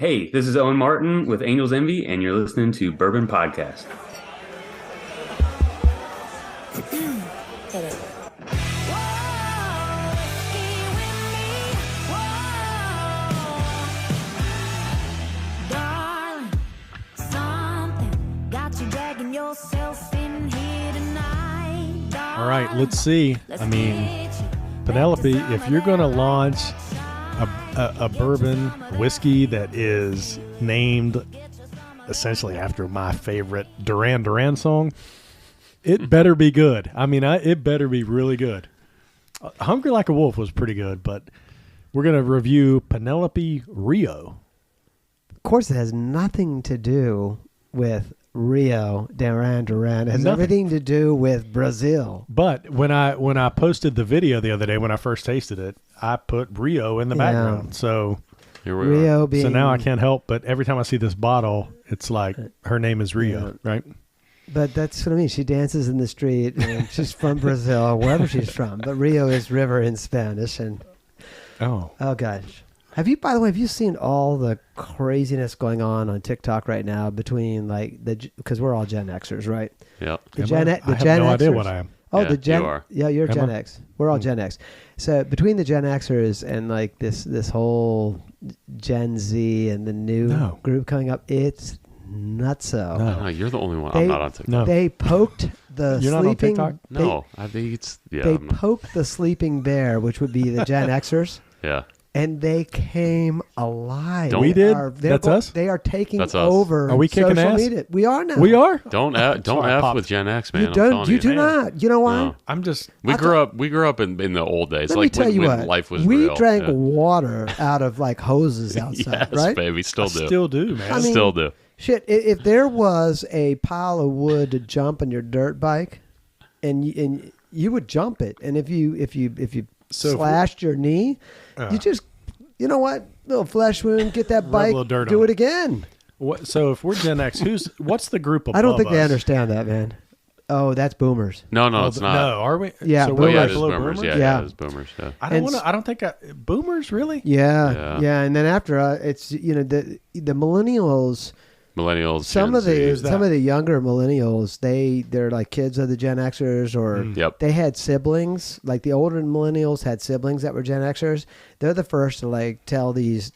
Hey, this is Owen Martin with Angel's Envy, and you're listening to Bourbon Podcast. All right, let's see. I mean, Penelope, if you're going to launch a bourbon whiskey that is named essentially after my favorite Duran Duran song, it better be good. I mean, it better be really good. Hungry Like a Wolf was pretty good, but we're going to review Penelope Rio. Of course, it has nothing to do with Rio Duran Duran. It has everything to do with Brazil. But when I posted the video the other day when I first tasted it, I put Rio in the background. So here we Rio are. being, so now I can't help but every time I see this bottle, it's like her name is Rio, right? But that's what I mean. She dances in the street, and she's from Brazil, or wherever she's from. But Rio is river in Spanish. And oh gosh. By the way, have you seen all the craziness going on TikTok right now between because we're all Gen Xers, right? Yep. I have no idea what I am. Oh, yeah, the Gen. You are. Yeah, you're Gen X. We're all Gen X. So between the Gen Xers and like this whole Gen Z and the new group coming up, it's nutso. No, you're the only one. I'm not on TikTok. No. They poked the You're sleeping. not on TikTok? No, I think it's They poked the sleeping bear, which would be the Gen Xers. Yeah. And they came alive. We did? That's us? They are taking That's us. over. Are we kicking social ass? Media. We are now. We are? Don't F with Gen X, man. You I'm don't. telling You do man. not. You know why? No. I'm just. We grew up in the old days. Let like me tell you when what. life was we real. drank water out of like hoses outside, yes, right? baby. Still do, man. I mean, Still do. Shit. If there was a pile of wood to jump on your dirt bike, and you would jump it, and if you slashed your knee, you just. You know what? Little flesh wound, get that bike, do it again. So if we're Gen X, what's the group above I don't think they us? understand that, man. Oh, that's boomers. No, it's not. No, are we? Yeah, so boomers. we're Yeah, like it is below boomers. boomers? Yeah, it is boomers. Yeah. I don't think boomers really? Yeah. And then after it's the millennials. Millennials. Some Gen Z. of the younger millennials, they're like kids of the Gen Xers, or they had siblings. Like the older millennials had siblings that were Gen Xers. They're the first to like tell this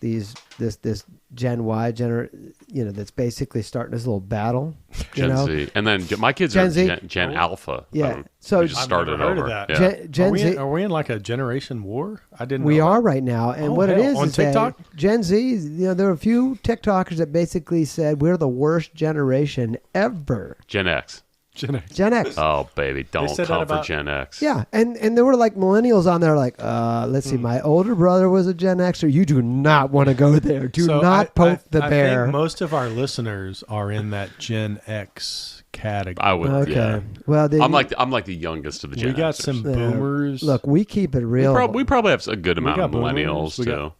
Gen Y that's basically starting this little battle. Gen Z, and then my kids Gen are Z. Gen Alpha. Yeah, so we just started I've never heard over. of that. Yeah. Gen Z. Are we in like a generation war? I didn't. We know are that. right now, and Oh, what it hell, is on is that TikTok? Gen Z. There are a few TikTokers that basically said we're the worst generation ever. Gen X. Gen X. Oh baby, don't said come that for about- Gen X. Yeah, and there were like millennials on there like, let's see, my older brother was a Gen Xer. You do not want to go there. Do not poke the bear. I think most of our listeners are in that Gen X category. I would. Okay. Yeah. Well, I'm like the youngest of the Gen We got Xers. some boomers. Look, we keep it real. We probably have a good amount of got millennials boomers. We too.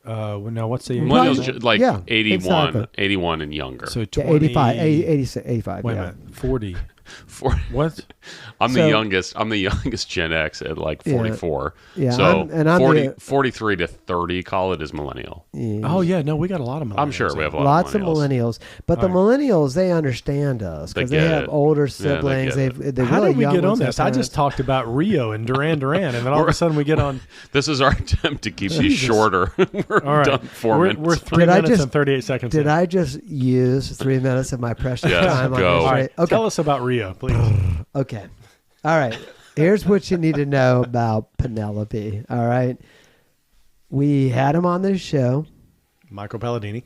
Now what's the Millennials like Yeah, 81, exactly. 81 and younger. So Yeah, 20, 85, 85. Wait yeah. a minute, 40. What? I'm the youngest. I'm the youngest Gen X at like 44. Yeah, So I'm 40, the- 43 to 30, call it as millennial. Oh yeah, no, we got a lot of millennials. I'm sure we have a lot Lots of of millennials, but the millennials, they understand us because they get have it. older Yeah, they siblings. get They're How really did we young get on ones this? have I just parents. talked about Rio and Duran Duran, and then all of a sudden we get on. This is our attempt to keep these shorter. We're All right, done 4 minutes. We're 3 Did I minutes just- and 38 seconds. Did in. I just use 3 minutes of my precious Yes, time on go. this? All Right? right, Okay. tell us about Rio, please. Okay. All right. Here's what you need to know about Penelope. All right. We had him on this show. Michael Palladini.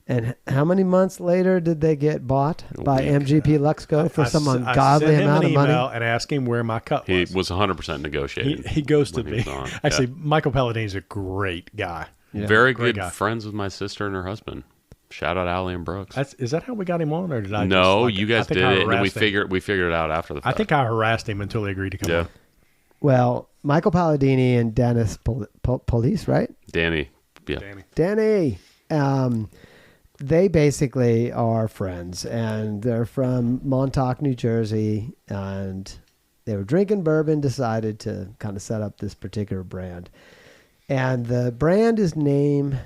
And how many months later did they get bought by MGP Luxco for some ungodly I sent him amount an of money? email and asked him where my cut He was. was 100% negotiating. He ghosted when me. he was on. Actually, Yeah. Michael Palladini's a great guy. Very Great good guy. friends with my sister and her husband. Shout out Allie and Brooks. Is that how we got him on, or did I? No, just, you I guys think did I it, and we harassed him. figured it out after the I fact. think I harassed him until he agreed to come Yeah, on. Well, Michael Palladini and Dennis Police, right? Danny. Yeah, Danny. Danny. They basically are friends, and they're from Montauk, New Jersey, and they were drinking bourbon, decided to kind of set up this particular brand. And the brand is named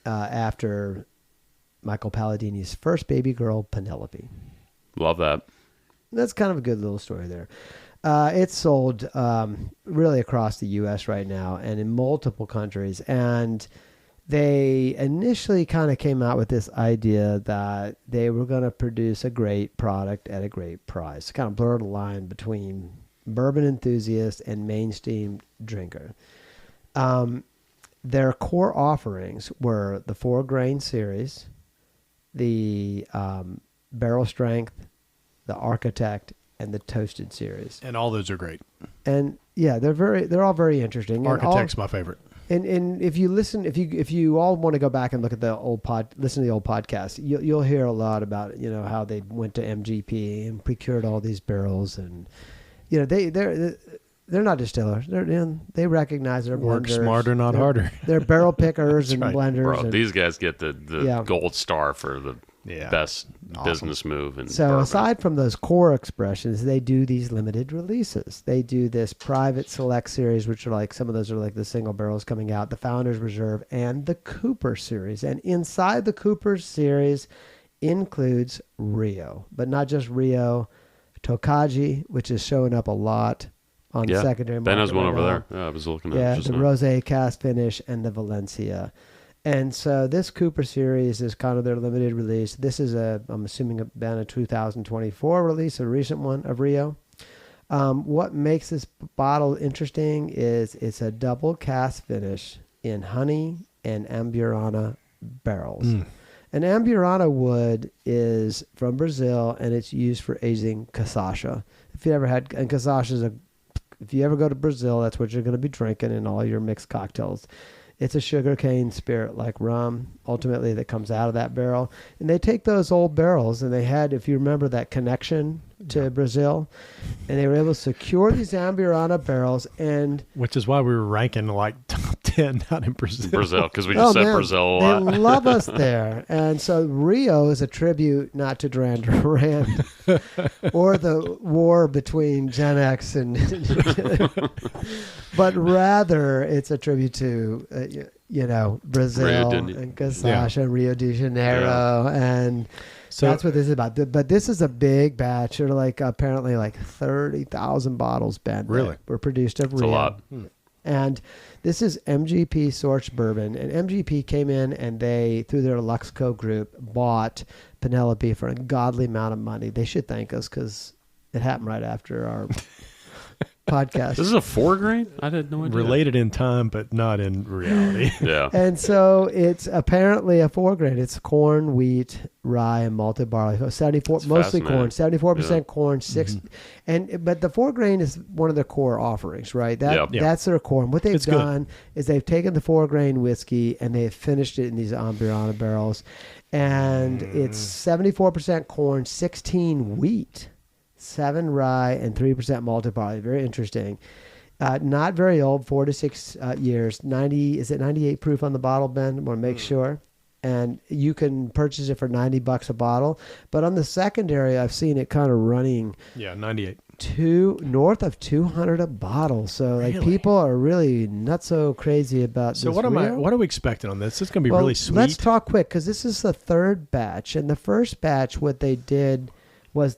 after Michael Palladini's first baby girl, Penelope. Love that. That's kind of a good little story there. It's sold really across the U.S. right now and in multiple countries. And they initially kind of came out with this idea that they were going to produce a great product at a great price. Kind of blur the line between bourbon enthusiast and mainstream drinker. Their core offerings were the 4-grain series, the barrel strength, the architect, and the toasted series. And all those are great. And yeah, they're all very interesting. Architect's my favorite. And if you all want to go back and look at listen to the old podcast, you'll hear a lot about how they went to MGP and procured all these barrels, and they're not distillers. They recognize their work blenders. Smarter, not harder. They're barrel pickers and right. blenders. Bro, and, these guys get the gold star for the best business move. So bourbon. aside from those core expressions, they do these limited releases. They do this private select series, which are some of those are like the single barrels coming out, the Founders Reserve, and the Cooper series. And inside the Cooper series includes Rio, but not just Rio, Tokaji, which is showing up a lot on the secondary market. Ben has one right over now. there. Yeah, I was looking at it. Yeah, Just the now. Rosé cast finish and the Valencia. And so this Cooper series is kind of their limited release. This is I'm assuming a 2024 release, a recent one of Rio. What makes this bottle interesting is it's a double cast finish in honey and Amburana barrels. An Amburana wood is from Brazil, and it's used for aging cachaça. If you ever go to Brazil, that's what you're going to be drinking in all your mixed cocktails. It's a sugarcane spirit like rum, ultimately, that comes out of that barrel. And they take those old barrels, and they had, if you remember, that connection to Brazil, and they were able to secure these Amburana barrels. And which is why we were ranking top 10 out in Brazil. Because we just said Brazil a lot. They love us there. And so Rio is a tribute not to Duran Duran or the war between Gen X and but rather it's a tribute to Brazil and Cachaça and Rio de Janeiro and so that's what this is about. But this is a big batch. They're apparently 30,000 bottles, Ben. Really? Were produced of Rio. It's a lot. And this is MGP sourced bourbon. And MGP came in and they, through their Luxco group, bought Penelope for a godly amount of money. They should thank us because it happened right after our podcast. This is a 4-grain? I had no idea. Related in time, but not in reality. Yeah. And so it's apparently a 4-grain. It's corn, wheat, rye, and malted barley. So 74, That's mostly corn, 74% Yeah. corn, 6. But the 4-grain is one of their core offerings, right? That's their core. And what they've done is they've taken the 4-grain whiskey and they've finished it in these Amburana barrels. And it's 74% corn, 16 wheat, 7 rye, and 3% malted barley. Very interesting. Not very old, 4 to 6 years. 98 proof on the bottle, Ben? I want to make sure. And you can purchase it for $90 a bottle. But on the secondary, I've seen it kind of running. Yeah, 98. North of 200 a bottle. So people are really not so crazy about this. So what are we expecting on this? It's going to be really sweet. Let's talk quick because this is the third batch. And the first batch, what they did was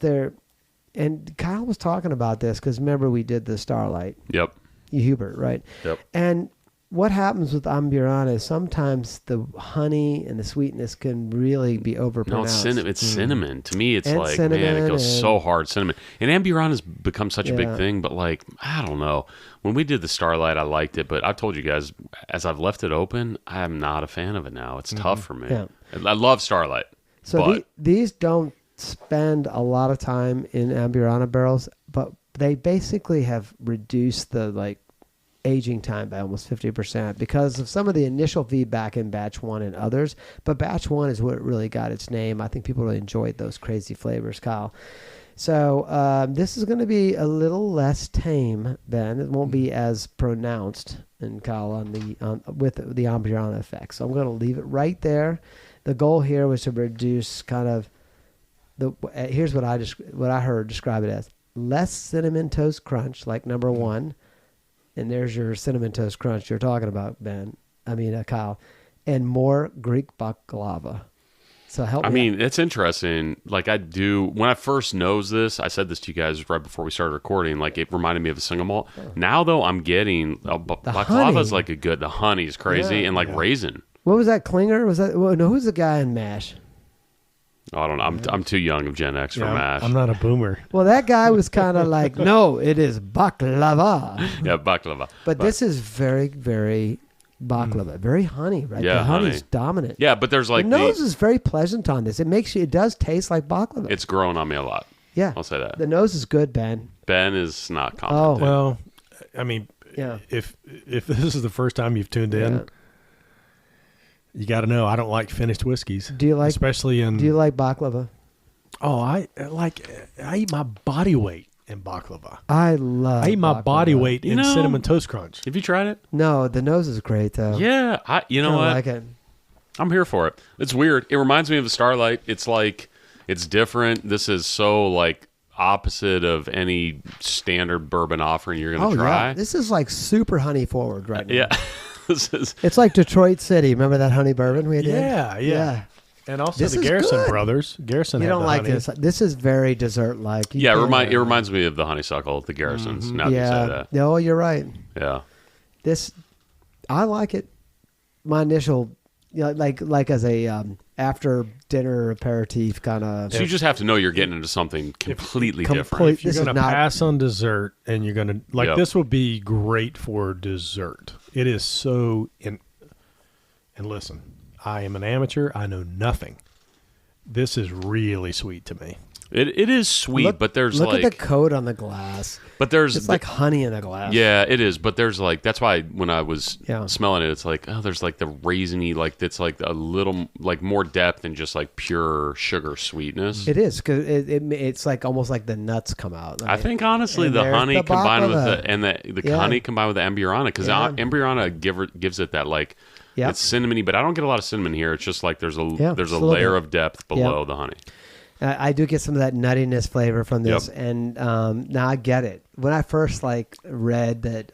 and Kyle was talking about this because remember we did the Starlight. Yep. Hubert, right? Yep. And what happens with Amburana is sometimes the honey and the sweetness can really be overpronounced. No, it's cinnamon. To me, it's And it goes so hard, cinnamon. And Amburana's become such a big Yeah. thing, but I don't know. When we did the Starlight, I liked it, but I've told you guys, as I've left it open, I'm not a fan of it now. It's tough for me. Yeah. I love Starlight. So but these don't spend a lot of time in Amburana barrels, but they basically have reduced the aging time by almost 50% because of some of the initial feedback in batch 1 and others. But batch 1 is what really got its name. I think people really enjoyed those crazy flavors, Kyle. So this is going to be a little less tame, Ben. It won't be as pronounced, and Kyle, with the Amburana effect. So I'm going to leave it right there. The goal here was to reduce kind of here's what I heard describe it as: less cinnamon toast crunch, like number 1, and there's your cinnamon toast crunch you're talking about, Ben. Kyle, and more Greek baklava. So help me. I mean, it's interesting. Like I do when I first nosed this, I said this to you guys right before we started recording. Like it reminded me of a single malt. Now though, I'm getting baklava's like the honey's crazy and like raisin. What was that? Klinger? Was that? Well, no, who's the guy in MASH? I don't know. I'm too young of Gen X for MASH. I'm not a boomer. Well, that guy was kind of like, no, it is baklava. Yeah, baklava. But this is very, very baklava, very honey, right? Yeah, the honey's dominant. Yeah, but there's like the nose is very pleasant on this. It does taste like baklava. It's grown on me a lot. Yeah, I'll say that. The nose is good, Ben. Ben is not confident. Oh well, I mean, if this is the first time you've tuned in, you got to know I don't like finished whiskeys. Do you like, especially in? Do you like baklava? Oh, I eat my body weight in baklava. I eat my baklava. body weight in Cinnamon Toast Crunch. Have you tried it? No, the nose is great though. Yeah, you know what? I like it. I'm here for it. It's weird. It reminds me of the Starlight. It's like it's different. This is so like opposite of any standard bourbon offering you're going to try. Yeah. This is like super honey forward right now. Yeah. It's like Detroit City. Remember that honey bourbon we did? Yeah. And also this the Garrison brothers. Garrison. You don't like honey. this. This is very dessert-like. Yeah, it reminds me of the honeysuckle, the Garrisons. Now that you say that. No, you're right. Yeah. I like it. My initial, like as a after dinner aperitif kind of. So you just have to know you're getting into something completely different. If you're going to pass on dessert and you're going to this will be great for dessert. It is so and listen, I am an amateur. I know nothing. This is really sweet to me. It is sweet, but there's look at the coat on the glass. But it's like honey in a glass. Yeah, it is. But there's like that's why when I was smelling it, it's like there's like the raisiny, like it's like a little like more depth than just like pure sugar sweetness. It is because it's like almost like the nuts come out. Right? I think honestly the honey combined with the honey combined with the Amburana because Amburana gives it that like it's cinnamony, but I don't get a lot of cinnamon here. It's just like there's a layer of depth below the honey. I do get some of that nuttiness flavor from this, and now I get it. When I first read that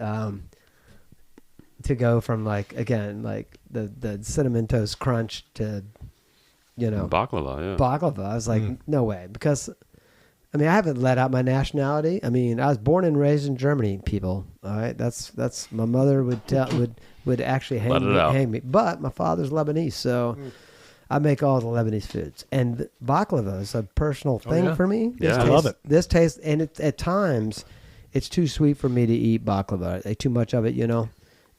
to go from the cinnamon toast crunch to baklava, I was like, no way, because I mean I haven't let out my nationality. I mean I was born and raised in Germany, people. All right, that's my mother would actually hang me, but my father's Lebanese, so. I make all the Lebanese foods, and baklava is a personal thing for me. I love it. This tastes, and at times, it's too sweet for me to eat baklava. Too much of it,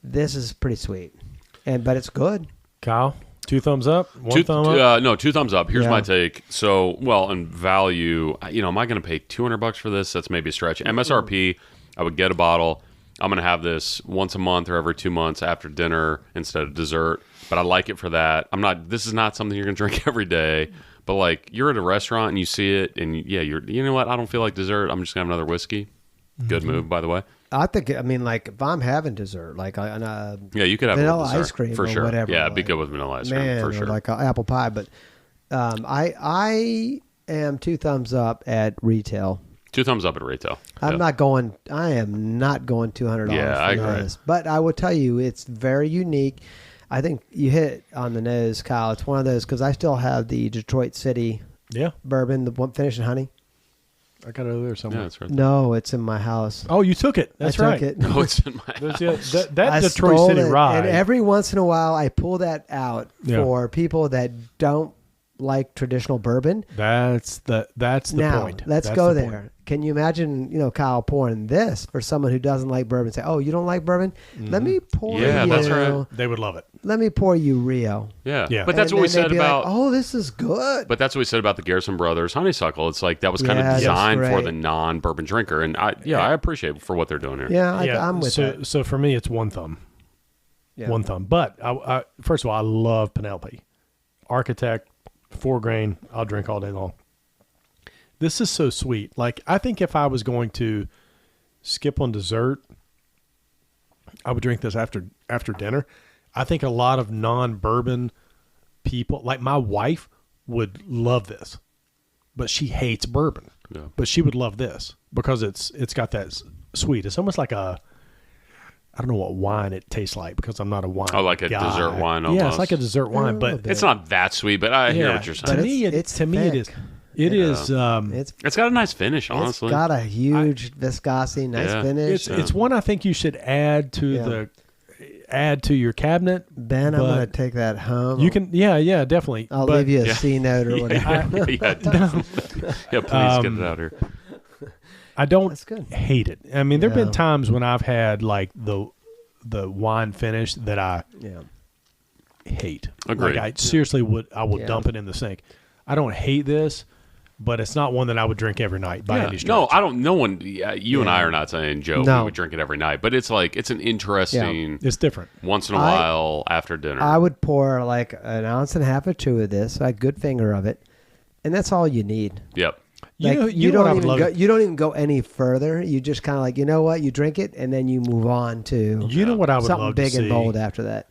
This is pretty sweet, but it's good. Kyle, 2 thumbs up, 1 thumb up. No, 2 thumbs up. Here's my take. So, in value, am I going to pay $200 for this? That's maybe a stretch. MSRP, I would get a bottle. I'm going to have this once a month or every 2 months after dinner instead of dessert. But I like it for that. This is not something you're going to drink every day. But like you're at a restaurant and you see it and you know what? I don't feel like dessert. I'm just going to have another whiskey. Good move, by the way. I think, if I'm having dessert, you could have vanilla ice cream for sure. Whatever. Yeah, it'd be good with vanilla ice cream for sure. Or like apple pie. But I am 2 thumbs up at retail. 2 thumbs up at retail. I am not going $200 I for agree. this. But I will tell you, it's very unique. I think you hit it on the nose, Kyle. It's one of those, because I still have the Detroit City bourbon, the one finished in honey. I got it over there somewhere. Yeah, that's right. No, it's in my house. Oh, you took it. That's right. Took it. No, it's in my house. That Detroit City rye. And every once in a while, I pull that out for people that don't like traditional bourbon. That's the point. Let's go there. Point. Can you imagine, Kyle pouring this for someone who doesn't like bourbon? Say, oh, you don't like bourbon? Mm-hmm. Let me pour you. Yeah, that's right. They would love it. Let me pour you Rio. Yeah. But that's what we said about. Like, oh, this is good. But that's what we said about the Garrison Brothers Honeysuckle. It's like that was kind of designed for the non-bourbon drinker, and I appreciate for what they're doing here. I'm with that. So for me, it's 1 thumb. Yeah. 1 thumb. But I first of all, I love Penelope. Architect, 4 grain. I'll drink all day long. This is so sweet. Like, I think if I was going to skip on dessert, I would drink this after dinner. I think a lot of non-bourbon people, like my wife, would love this, but she hates bourbon. Yeah. But she would love this because it's got that sweet. It's almost like I I don't know what wine it tastes like because I'm not a wine. Oh, like a guy. dessert wine almost. Yeah, it's like a dessert wine, but it's not that sweet. But I hear what you're saying. But to me, it is. It is. It's got a nice finish, honestly. It's got a huge viscosity, nice finish. It's one I think you should add to your cabinet. Ben, I'm going to take that home. You can, yeah, definitely. I'll leave you a C note or whatever. Please get it out here. I don't That's good. hate it. I mean, there have been times when I've had like the wine finish that I hate. Agreed. Like I seriously would dump it in the sink. I don't hate this, but it's not one that I would drink every night by any stretch. No, I don't. No one. You and I are not saying, Joe, we would drink it every night, but it's like it's an interesting. It's different. Once in a while after dinner. I would pour like an ounce and a half or two of this, a good finger of it, and that's all you need. Yep. You don't even go any further. You just kind of like, you know what? You drink it, and then you move on to what I would something love big to see. and bold after that.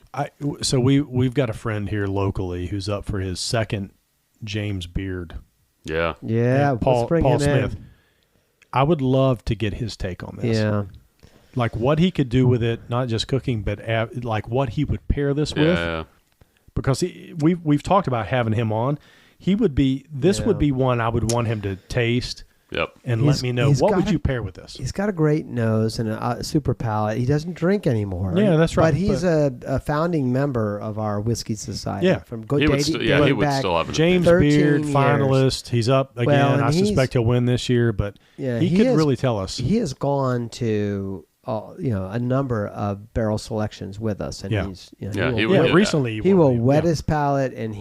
So we've got a friend here locally who's up for his second James Beard. Yeah. Yeah. Paul Smith. In. I would love to get his take on this. Yeah. Like what he could do with it, not just cooking, but like what he would pair this with. Yeah. Because we've talked about having him on. He would be. This would be one I would want him to taste. Yep. And let me know what would you pair with this. He's got a great nose and a super palate. He doesn't drink anymore. Yeah, that's right. But he's a founding member of our whiskey society. Yeah. From he would still have James Beard finalist. He's up again. I suspect he'll win this year, but he could really tell us. He has gone to a number of barrel selections with us, and recently he will wet his palate, and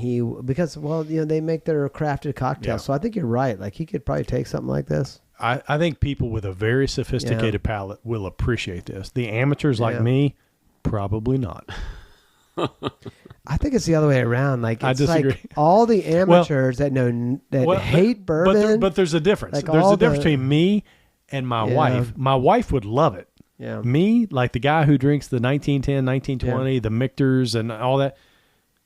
because they make their crafted cocktails. So I think you're right. Like he could probably take something like this. I think people with a very sophisticated palate will appreciate this. The amateurs like me, probably not. I think it's the other way around. Like I disagree. Like all the amateurs that hate bourbon, but there's a difference. Like there's a difference between me and my wife. My wife would love it. Yeah. Me, like the guy who drinks the 1910, 1920, the Michters and all that.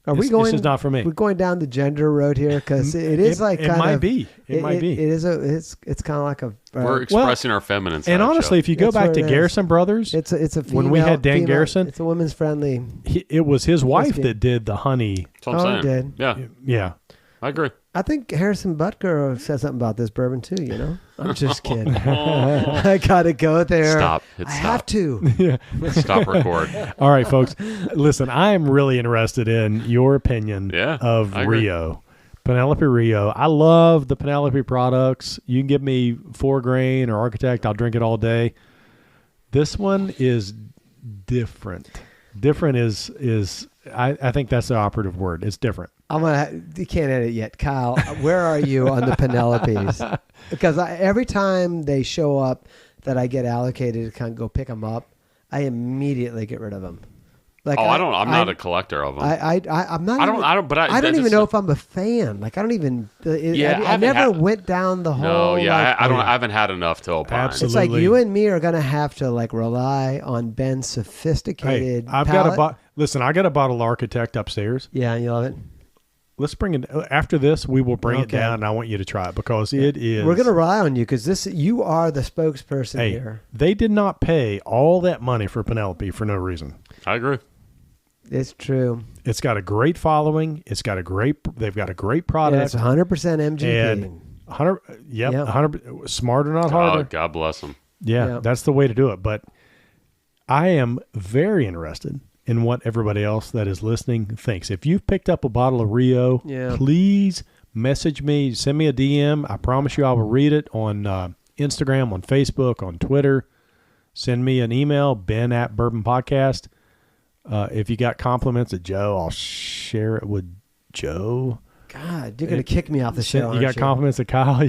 This is not for me. We're going down the gender road here because it is It might be. It might be. It is it's kind of like a. We're expressing our feminine side. And honestly, if you go back to Garrison Brothers, it's a female, when we had Dan Garrison, it's a women's friendly. It was his wife that did the honey. That's what I'm saying. Did. Yeah. I agree. I think Harrison Butker said something about this bourbon too. I'm just kidding. I gotta go there. Stop. I have to. Yeah. Stop record. All right, folks. Listen, I am really interested in your opinion of Rio. Penelope Rio. I love the Penelope products. You can give me 4 grain or Architect. I'll drink it all day. This one is different. Different is I think that's the operative word. It's different. You can't edit yet, Kyle. Where are you on the Penelopes? Because every time they show up that I get allocated to kind of go pick them up, I immediately get rid of them. Like I'm not a collector of them. I'm not. I don't even know if I'm a fan. Like I don't even. I never went down the whole. No, yeah, I haven't had enough to opine. Absolutely. It's like you and me are gonna have to like rely on Ben's sophisticated. Hey, Listen, I got a bottle of Architect upstairs. Yeah, you love it. Let's bring it after this. We will bring it down, and I want you to try it because it is. We're gonna rely on you because you are the spokesperson here. They did not pay all that money for Penelope for no reason. I agree. It's true. It's got a great following. They've got a great product. And it's 100% MGP. And 100 smarter, not harder. God bless them. Yeah, that's the way to do it. But I am very interested in what everybody else that is listening thinks. If you've picked up a bottle of Rio, please message me, send me a DM. I promise you I will read it on Instagram, on Facebook, on Twitter. Send me an email, ben@bourbonpodcast. If you got compliments of Joe, I'll share it with Joe. God, you're going to kick me off the show. You got compliments of Kyle.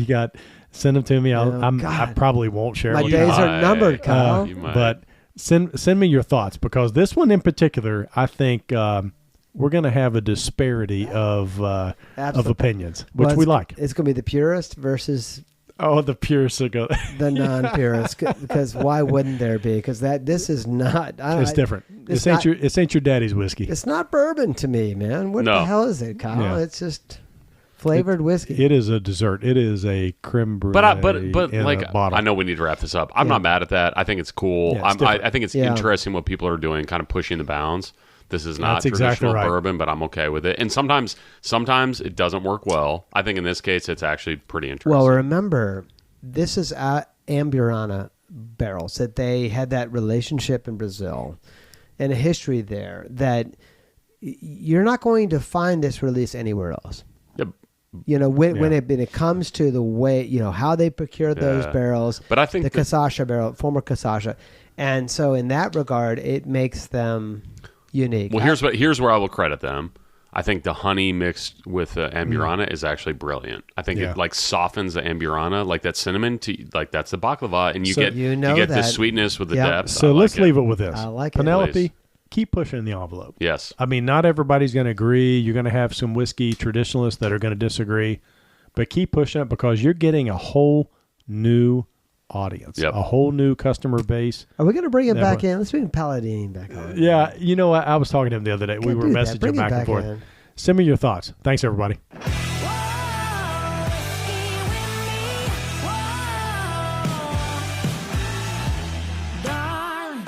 Send them to me. I probably won't share. My days are numbered, Kyle. But send me your thoughts because this one in particular, I think we're going to have a disparity of opinions, which we like. It's going to be the purist versus. Oh, the purists are going. The non-purists, because why wouldn't there be? Because this is not. It's different. This ain't your daddy's whiskey. It's not bourbon to me, man. What the hell is it, Kyle? It's just flavored whiskey. It is a dessert. It is a creme brulee. But in like a bottle. I know we need to wrap this up. I'm not mad at that. I think it's cool. Yeah, it's I think it's interesting what people are doing, kind of pushing the bounds. This is not That's exactly traditional right. bourbon, but I'm okay with it. And sometimes it doesn't work well. I think in this case, it's actually pretty interesting. Well, remember, this is Amburana barrels that they had that relationship in Brazil and a history there that you're not going to find this release anywhere else. Yep. You know, when it comes to the way, you know, how they procure those barrels, but I think the Kasasha barrel, former Kasasha. And so in that regard, it makes them unique. Well, here's where I will credit them. I think the honey mixed with the Amburana is actually brilliant. I think it like softens the Amburana, like that cinnamon to like that's the baklava, and you get the sweetness with the depth. So let's leave it with this. I like Penelope, it. keep pushing the envelope. Yes. I mean, not everybody's going to agree. You're going to have some whiskey traditionalists that are going to disagree, but keep pushing it because you're getting a whole new audience, a whole new customer base. Are we going to bring it back in? Let's bring Paladine back on. Yeah, you know, I was talking to him the other day. We were messaging back and forth. Send me your thoughts. Thanks, everybody. Darling,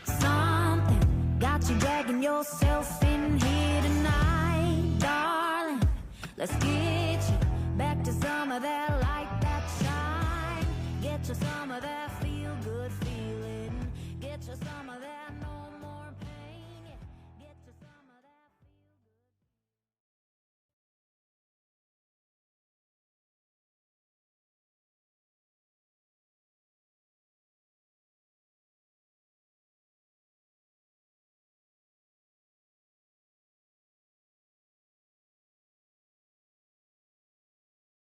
something got you dragging yourself in here tonight, darling. Let's get you back to some of that.